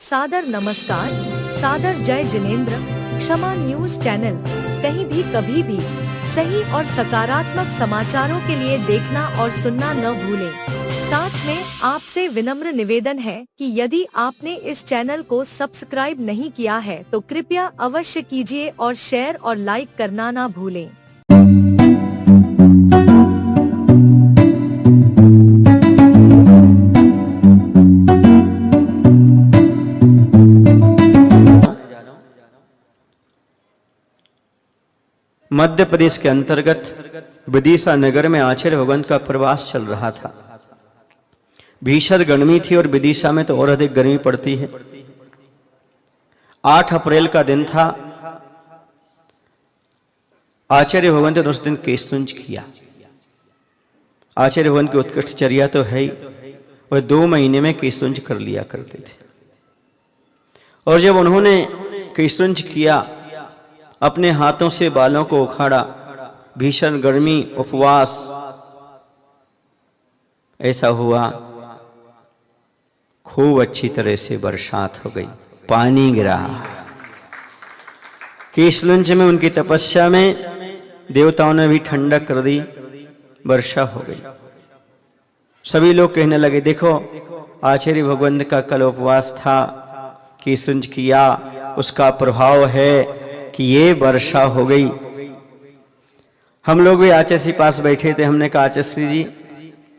सादर नमस्कार, सादर जय जिनेंद्र। क्षमा न्यूज चैनल कहीं भी कभी भी सही और सकारात्मक समाचारों के लिए देखना और सुनना न भूलें। साथ में आपसे विनम्र निवेदन है कि यदि आपने इस चैनल को सब्सक्राइब नहीं किया है तो कृपया अवश्य कीजिए और शेयर और लाइक करना ना भूलें। मध्य प्रदेश के अंतर्गत विदिशा नगर में आचार्य भगवंत का प्रवास चल रहा था। भीषण गर्मी थी और विदिशा में तो और अधिक गर्मी पड़ती है। 8 अप्रैल का दिन था। आचार्य भगवंत ने उस दिन केशतुंज किया। आचार्य भगवंत की उत्कृष्ट चर्या तो है ही, वह 2 महीने में केशतुंज कर लिया करते थे। और जब उन्होंने केशतुंज किया, अपने हाथों से बालों को उखाड़ा, भीषण गर्मी, उपवास, ऐसा हुआ खूब अच्छी तरह से बरसात हो गई, पानी गिरा। केशतुंज में उनकी तपस्या में देवताओं ने भी ठंडक कर दी, वर्षा हो गई। सभी लोग कहने लगे, देखो आचार्य भगवंत का कल उपवास था, केशतुंज किया, उसका प्रभाव है कि ये वर्षा हो गई। हम लोग भी आचार्य श्री पास बैठे थे। हमने कहा, आचार्य श्री जी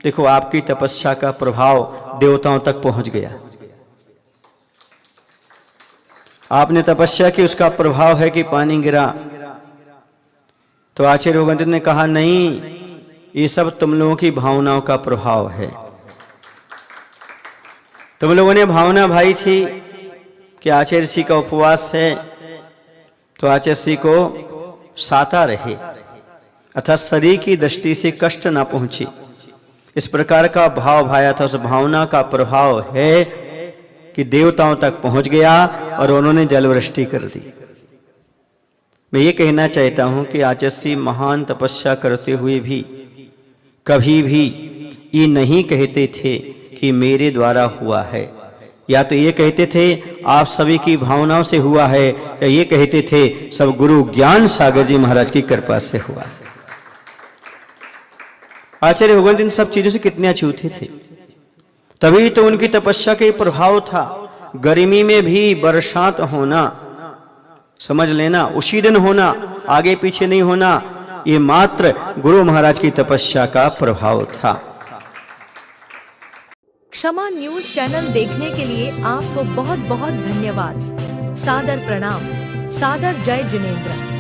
देखो आपकी तपस्या का प्रभाव देवताओं तक पहुंच गया। आपने तपस्या की, उसका प्रभाव है कि पानी गिरा। तो आचार्य भगवंत ने कहा, नहीं, ये सब तुम लोगों की भावनाओं का प्रभाव है। तुम लोगों ने भावना भाई थी कि आचार्य श्री का उपवास है तो आचार्य श्री को साता रहे, अर्थात शरीर की दृष्टि से कष्ट ना पहुंचे, इस प्रकार का भाव भाया था। उस भावना का प्रभाव है कि देवताओं तक पहुंच गया और उन्होंने जलवृष्टि कर दी। मैं ये कहना चाहता हूं कि आचार्य श्री महान तपस्या करते हुए भी कभी भी ये नहीं कहते थे कि मेरे द्वारा हुआ है, या तो ये कहते थे आप सभी की भावनाओं से हुआ है, या ये कहते थे सब गुरु ज्ञान सागर जी महाराज की कृपा से हुआ है। आचार्य भगवंत इन सब चीजों से कितने अछूते थे, तभी तो उनकी तपस्या का प्रभाव था। गर्मी में भी बरसात होना, समझ लेना, उसी दिन होना, आगे पीछे नहीं होना, ये मात्र गुरु महाराज की तपस्या का प्रभाव था। क्षमा न्यूज चैनल देखने के लिए आपको बहुत बहुत धन्यवाद। सादर प्रणाम, सादर जय जिनेंद्र।